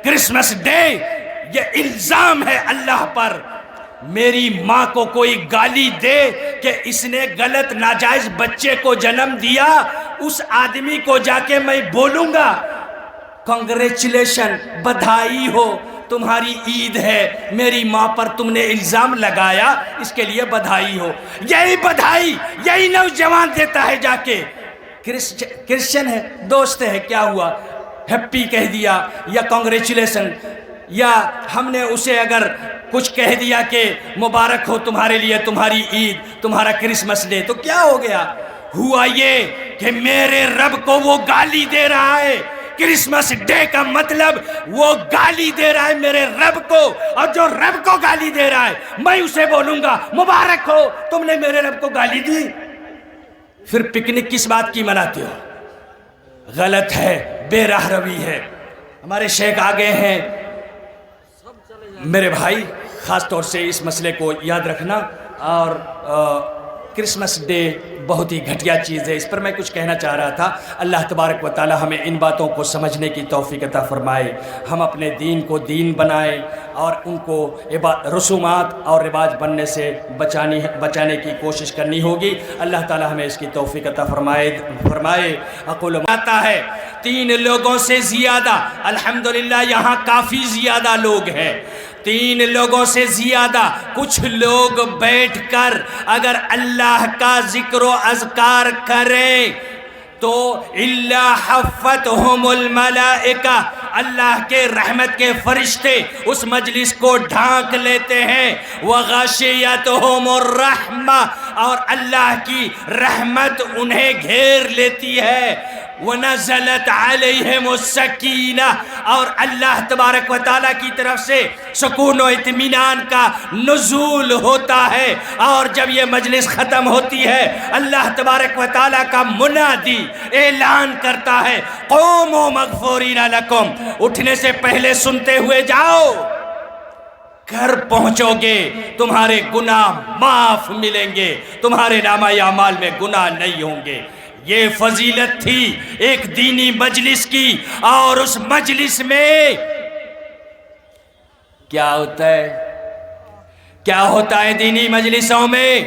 Christmas day یہ الزام ہے اللہ پر. میری ماں کو کوئی گالی دے کہ اس نے غلط ناجائز بچے کو جنم دیا، اس آدمی کو جا کے میں بولوں گا کنگریچولیشن، بدھائی ہو، تمہاری عید ہے، میری ماں پر تم نے الزام لگایا، اس کے لیے بدھائی ہو. یہی بدھائی یہی نوجوان دیتا ہے جا کے. کرسچن ہے، دوست ہے، کیا ہوا، ہیپی کہہ دیا یا کنگریچولیشن، یا ہم نے اسے اگر کچھ کہہ دیا کہ مبارک ہو تمہارے لیے تمہاری عید، تمہارا کرسمس ڈے، تو کیا ہو گیا؟ ہوا یہ کہ میرے رب کو وہ گالی دے رہا ہے. کرسمس ڈے کا مطلب وہ گالی دے رہا ہے میرے رب کو، اور جو رب کو گالی دے رہا ہے میں اسے بولوں گا مبارک ہو تم نے میرے رب کو گالی دی. پھر پکنک کس بات کی مناتے ہو؟ غلط ہے، بے راہ روی ہے. ہمارے شیخ آگے ہیں. میرے بھائی خاص طور سے اس مسئلے کو یاد رکھنا. اور کرسمس ڈے بہت ہی گھٹیا چیز ہے، اس پر میں کچھ کہنا چاہ رہا تھا. اللہ تبارک و تعالی ہمیں ان باتوں کو سمجھنے کی توفیق عطا فرمائے، ہم اپنے دین کو دین بنائیں اور ان کو رسومات اور رواج بننے سے بچانے کی کوشش کرنی ہوگی. اللہ تعالی ہمیں اس کی توفیق عطا فرمائے. اقول آتا ہے 3 لوگوں سے زیادہ، الحمدللہ یہاں کافی زیادہ لوگ ہیں، 3 لوگوں سے زیادہ کچھ لوگ بیٹھ کر اگر اللہ کا ذکر و اذکار کریں تو الا حفتہم الملائکہ، اللہ کے رحمت کے فرشتے اس مجلس کو ڈھانک لیتے ہیں. وغشیتہم الرحمہ، اور اللہ کی رحمت انہیں گھیر لیتی ہے. وَنَزَلَتْ عَلَيْهِمُ السَّكِينَةُ، اور اللہ تبارک و تعالیٰ کی طرف سے سکون و اطمینان کا نزول ہوتا ہے. اور جب یہ مجلس ختم ہوتی ہے اللہ تبارک و تعالیٰ کا منادی اعلان کرتا ہے قوموا مغفورین لکم، اٹھنے سے پہلے سنتے ہوئے جاؤ، گھر پہنچو گے تمہارے گناہ معاف ملیں گے، تمہارے نامہ اعمال میں گناہ نہیں ہوں گے. یہ فضیلت تھی ایک دینی مجلس کی. اور اس مجلس میں کیا ہوتا ہے؟ کیا ہوتا ہے دینی مجلسوں میں؟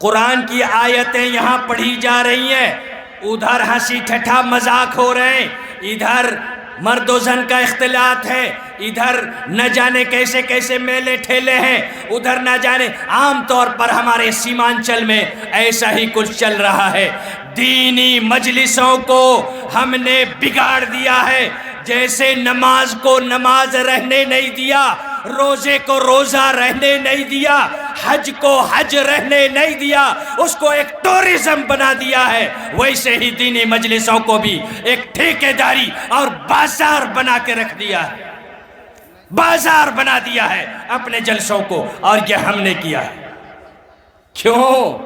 قرآن کی آیتیں یہاں پڑھی جا رہی ہیں، ادھر ہنسی ٹھٹھا مذاق ہو رہے ہیں، ادھر مرد و زن کا اختلاط ہے، ادھر نہ جانے کیسے کیسے میلے ٹھیلے ہیں، ادھر نہ جانے. عام طور پر ہمارے سیمانچل میں ایسا ہی کچھ چل رہا ہے. دینی مجلسوں کو ہم نے بگاڑ دیا ہے. جیسے نماز کو نماز رہنے نہیں دیا، روزے کو روزہ رہنے نہیں دیا، حج کو حج رہنے نہیں دیا، اس کو ایک ٹورزم بنا دیا ہے، ویسے ہی دینی مجلسوں کو بھی ایک ٹھیکیداری اور بازار بنا کے رکھ دیا ہے. بازار بنا دیا ہے اپنے جلسوں کو، اور یہ ہم نے کیا ہے. کیوں؟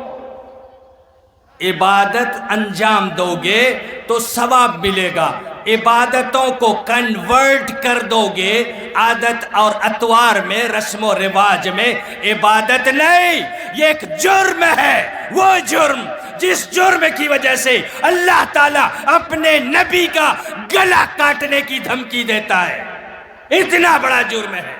عبادت انجام دو گے تو ثواب ملے گا، عبادتوں کو کنورٹ کر دو گے عادت اور اطوار میں، رسم و رواج میں، عبادت نہیں. یہ ایک جرم ہے، وہ جرم جس جرم کی وجہ سے اللہ تعالیٰ اپنے نبی کا گلا کاٹنے کی دھمکی دیتا ہے. اتنا بڑا جرم ہے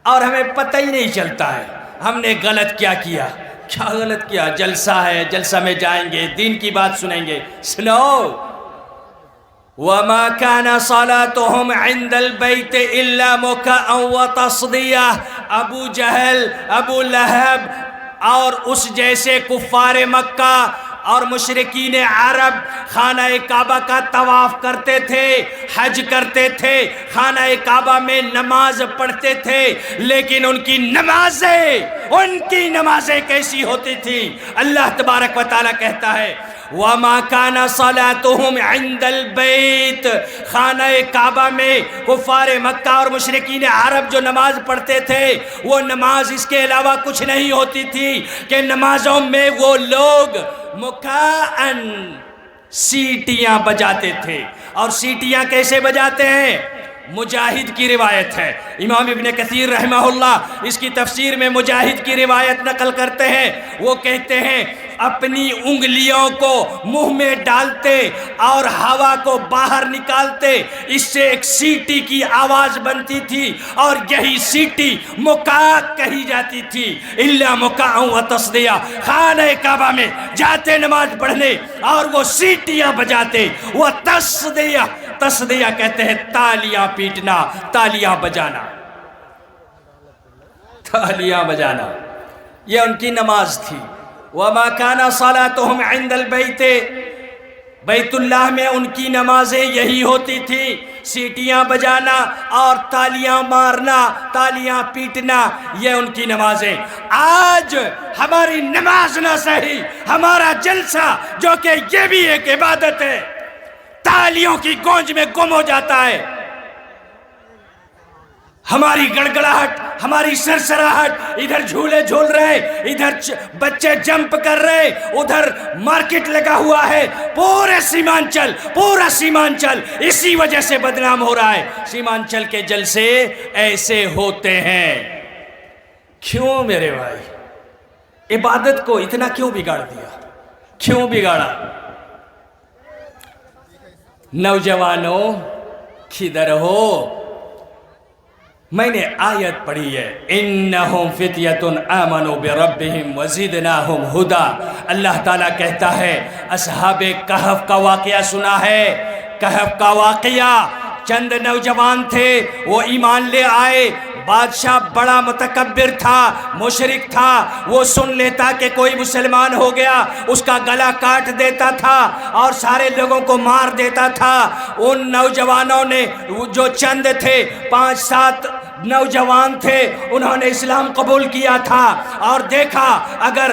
اور ہمیں پتہ ہی نہیں چلتا ہے ہم نے غلط کیا کیا. کیا غلط کیا؟ جلسہ ہے، جلسہ میں جائیں گے، دین کی بات سنیں گے. سنو وَمَا كَانَ صَلَاتُهُمْ عِنْدَ الْبَيْتِ إِلَّا مُكَاءً وَتَصْدِيَةً. ابو جہل، ابو لہب اور اس جیسے کفار مکہ اور مشرکین عرب خانہ کعبہ کا طواف کرتے تھے، حج کرتے تھے، خانہ کعبہ میں نماز پڑھتے تھے، لیکن ان کی نمازیں کیسی ہوتی تھیں؟ اللہ تبارک و تعالیٰ کہتا ہے وَمَا كَانَ صَلَاتُهُمْ عِنْدَ الْبَيْتِ. خانہ کعبہ میں کفار مکہ اور مشرکین عرب جو نماز پڑھتے تھے وہ نماز اس کے علاوہ کچھ نہیں ہوتی تھی کہ نمازوں میں وہ لوگ مکاءً سیٹیاں بجاتے تھے. اور سیٹیاں کیسے بجاتے ہیں؟ مجاہد کی روایت ہے، امام ابن کثیر رحمہ اللہ اس کی تفسیر میں مجاہد کی روایت نقل کرتے ہیں۔ وہ کہتے ہیں اپنی انگلیوں کو منہ میں ڈالتے اور ہوا کو باہر نکالتے، اس سے ایک سیٹی کی آواز بنتی تھی اور یہی سیٹی مکاک کہی جاتی تھی۔ الا مکاء و تصدیہ، خانہ کعبہ میں جاتے نماز پڑھنے اور وہ سیٹیاں بجاتے، وہ تصدیہ، تصدیہ کہتے ہیں تالیاں پیٹنا، تالیاں بجانا، تالیاں بجانا، یہ ان کی نماز تھی۔ وَمَا كَانَ صَلَاتُهُمْ عِنْدَ الْبَيْتِ، بیت اللہ میں ان کی نمازیں یہی ہوتی تھی، سیٹیاں بجانا اور تالیاں مارنا، تالیاں پیٹنا، یہ ان کی نمازیں۔ آج ہماری نماز نہ صحیح، ہمارا جلسہ جو کہ یہ بھی ایک عبادت ہے، تالیوں کی گونج میں گم ہو جاتا ہے۔ ہماری گڑگڑاہٹ، ہماری سرسراہٹ، ادھر جھولے جھول رہے، ادھر بچے جمپ کر رہے، ادھر مارکیٹ لگا ہوا ہے، پورا سیمانچل اسی وجہ سے بدنام ہو رہا ہے۔ سیمانچل کے جلسے ایسے ہوتے ہیں۔ کیوں میرے بھائی؟ عبادت کو اتنا کیوں بگاڑ دیا؟ کیوں بگاڑا؟ نوجوانوں کدھر ہو؟ میں نے آیت پڑھی ہے، انہم فتیۃ آمنوا بربہم وزدناہم ہدی۔ اللہ تعالیٰ کہتا ہے، اصحاب کہف کا واقعہ سنا ہے؟ کہف کا واقعہ، چند نوجوان تھے، وہ ایمان لے آئے۔ بادشاہ بڑا متکبر تھا، مشرک تھا، وہ سن لیتا کہ کوئی مسلمان ہو گیا، اس کا گلا کاٹ دیتا تھا اور سارے لوگوں کو مار دیتا تھا۔ ان نوجوانوں نے، جو چند تھے، 5-7 نوجوان تھے، انہوں نے اسلام قبول کیا تھا اور دیکھا اگر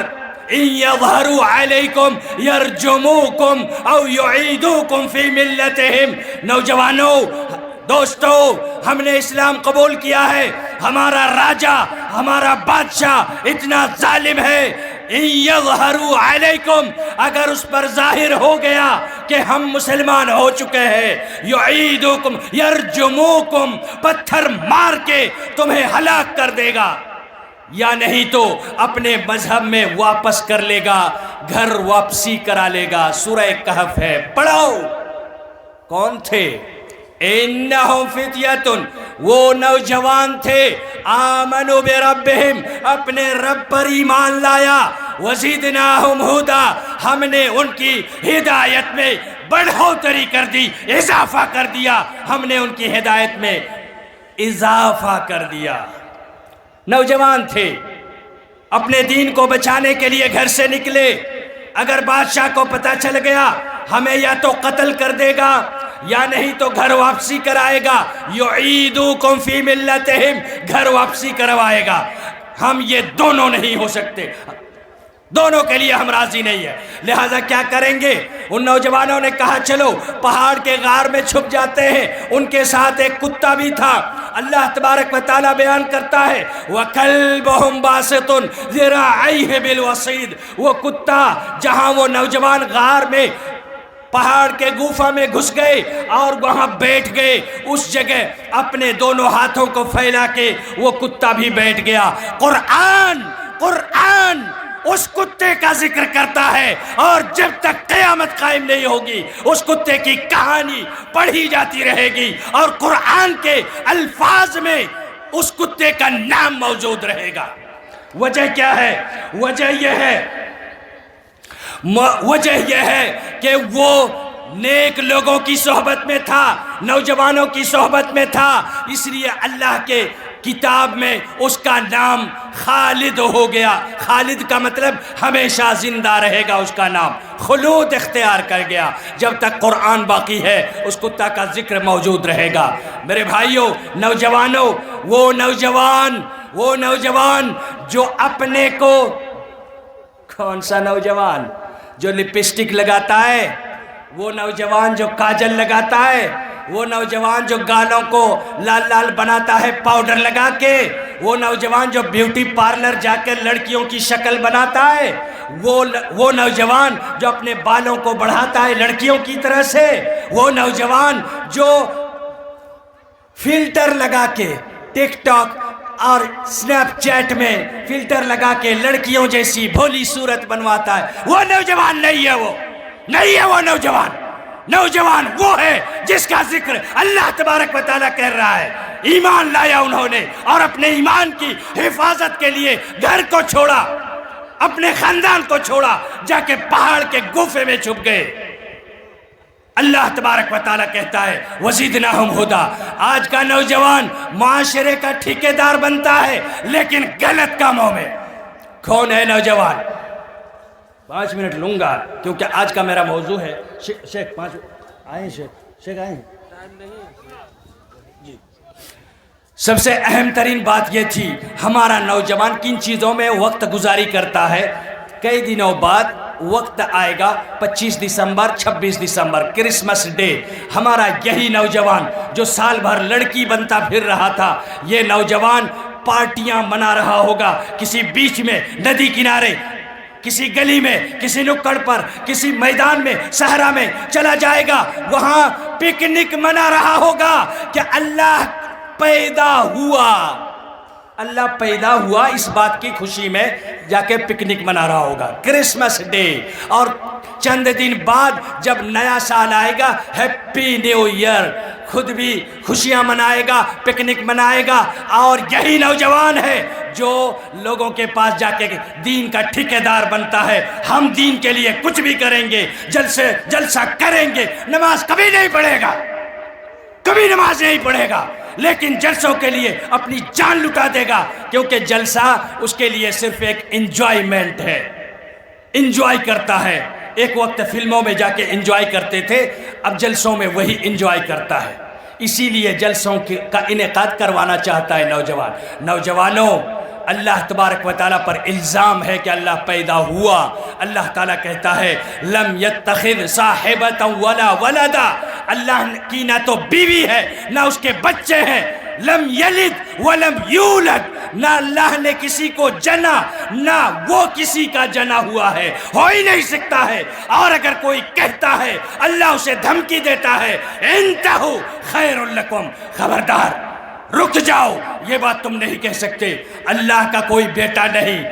إِن يَظْهَرُوا عَلَيْكُمْ يَرْجُمُوكُمْ أَوْ يُعِيدُوكُمْ فِي مِلَّتِهِمْ۔ نوجوانوں، دوستو، ہم نے اسلام قبول کیا ہے، ہمارا راجہ، ہمارا بادشاہ اتنا ظالم ہے، إِن يَظْهَرُوا عَلَيْكُمْ، اگر اس پر ظاہر ہو گیا کہ ہم مسلمان ہو چکے ہیں، يُعِيدُكُمْ يَرْجُمُوكُمْ، پتھر مار کے تمہیں ہلاک کر دے گا، یا نہیں تو اپنے مذہب میں واپس کر لے گا، گھر واپسی کرا لے گا۔ سورہ کہف ہے، پڑھو۔ کون تھے؟ انہم فتیۃ، وہ نوجوان تھے، آمنوا بربہم، اپنے رب پر ایمان لایا، وزدناہم ہدی، ہم نے ان کی ہدایت میں بڑھوتری کر دی، اضافہ کر دیا، ہم نے ان کی ہدایت میں اضافہ کر دیا۔ نوجوان تھے، اپنے دین کو بچانے کے لیے گھر سے نکلے۔ اگر بادشاہ کو پتہ چل گیا ہمیں یا تو قتل کر دے گا یا نہیں تو گھر واپسی کرائے گا، یعیدوکم فی ملتہم، گھر واپسی کروائے گا، ہم یہ دونوں نہیں ہو سکتے، دونوں کے لیے ہم راضی نہیں ہیں، لہٰذا کیا کریں گے؟ ان نوجوانوں نے کہا چلو پہاڑ کے غار میں چھپ جاتے ہیں۔ ان کے ساتھ ایک کتا بھی تھا۔ اللہ تبارک و تعالیٰ بیان کرتا ہے، وَكَلْبُهُمْ بَاسِطٌ ذِرَاعَيْهِ بِالْوَصِيدِ، وہ کتا جہاں وہ نوجوان غار میں پہاڑ کے گوفہ میں گھس گئے اور وہاں بیٹھ گئے، اس جگہ اپنے دونوں ہاتھوں کو پھیلا کے وہ کتا بھی بیٹھ گیا۔ قرآن اس کتے کا ذکر کرتا ہے اور جب تک قیامت قائم نہیں ہوگی اس کتے کی کہانی پڑھی جاتی رہے گی اور قرآن کے الفاظ میں اس کتے کا نام موجود رہے گا۔ وجہ کیا ہے؟ وجہ یہ ہے کہ وہ نیک لوگوں کی صحبت میں تھا، نوجوانوں کی صحبت میں تھا، اس لیے اللہ کے کتاب میں اس کا نام خالد ہو گیا۔ خالد کا مطلب ہمیشہ زندہ رہے گا، اس کا نام خلود اختیار کر گیا۔ جب تک قرآن باقی ہے اس کتا کا ذکر موجود رہے گا۔ میرے بھائیوں، نوجوانوں، وہ نوجوان جو اپنے کو، کون سا نوجوان جو لپسٹک لگاتا ہے، وہ نوجوان جو کاجل لگاتا ہے، وہ نوجوان جو گالوں کو لال لال بناتا ہے پاؤڈر لگا کے، وہ نوجوان جو بیوٹی پارلر جا کے لڑکیوں کی شکل بناتا ہے، وہ نوجوان جو اپنے بالوں کو بڑھاتا ہے لڑکیوں کی طرح سے، وہ نوجوان جو فلٹر لگا کے ٹک ٹاک اور سنیپ چیٹ میں فلٹر لگا کے لڑکیوں جیسی بھولی صورت بنواتا ہے، وہ نوجوان نہیں ہے، وہ نہیں ہے، وہ نوجوان وہ ہے جس کا ذکر اللہ تبارک و تعالیٰ کر رہا ہے۔ ایمان لایا انہوں نے اور اپنے ایمان کی حفاظت کے لیے گھر کو چھوڑا، اپنے خاندان کو چھوڑا، جا کے پہاڑ کے گوفے میں چھپ گئے۔ اللہ تبارک و تعالیٰ کہتا ہے وَزِدْنَاهُمْ هُدًى۔ آج کا نوجوان معاشرے کا ٹھیکیدار بنتا ہے لیکن غلط کاموں میں۔ کون ہے نوجوان؟ 5 منٹ لوں گا کیونکہ آج کا میرا موضوع ہے۔ شیخ 5 آئیں، شیخ آئیں۔ سب سے اہم ترین بات یہ تھی ہمارا نوجوان کن چیزوں میں وقت گزاری کرتا ہے۔ کئی دنوں بعد وقت آئے گا 25 دسمبر 26 دسمبر کرسمس ڈے، ہمارا یہی نوجوان جو سال بھر لڑکی بنتا پھر رہا تھا، یہ نوجوان پارٹیاں منا رہا ہوگا کسی بیچ میں، ندی کنارے، کسی گلی میں، کسی نکڑ پر، کسی میدان میں، صحرا میں چلا جائے گا، وہاں پکنک منا رہا ہوگا کہ اللہ پیدا ہوا، اللہ پیدا ہوا، اس بات کی خوشی میں جا کے پکنک منا رہا ہوگا کرسمس ڈے۔ اور چند دن بعد جب نیا سال آئے گا ہیپی نیو ایئر، خود بھی خوشیاں منائے گا، پکنک منائے گا۔ اور یہی نوجوان ہے جو لوگوں کے پاس جا کے دین کا ٹھیکیدار بنتا ہے، ہم دین کے لیے کچھ بھی کریں گے، جلسہ کریں گے، نماز کبھی نہیں پڑھے گا، کبھی نماز نہیں پڑھے گا، لیکن جلسوں کے لیے اپنی جان لٹا دے گا، کیونکہ جلسہ اس کے لیے صرف ایک انجوائمنٹ ہے، انجوائے کرتا ہے۔ ایک وقت فلموں میں جا کے انجوائے کرتے تھے، اب جلسوں میں وہی انجوائے کرتا ہے، اسی لیے جلسوں کا انعقاد کروانا چاہتا ہے نوجوان۔ نوجوانوں، اللہ تبارک و تعالیٰ پر الزام ہے کہ اللہ پیدا ہوا۔ اللہ تعالیٰ کہتا ہے لم یتخذ صاحبۃ ولا ولدا، اللہ کی نہ تو بیوی ہے نہ اس کے بچے ہیں، لم یلد ولم یولد، نہ اللہ نے کسی کو جنا نہ وہ کسی کا جنا ہوا ہے، ہو ہی نہیں سکتا ہے۔ اور اگر کوئی کہتا ہے اللہ اسے دھمکی دیتا ہے انتہوا خیر لکم، خبردار رک جاؤ، یہ بات تم نہیں کہہ سکتے۔ اللہ کا کوئی بیٹا نہیں،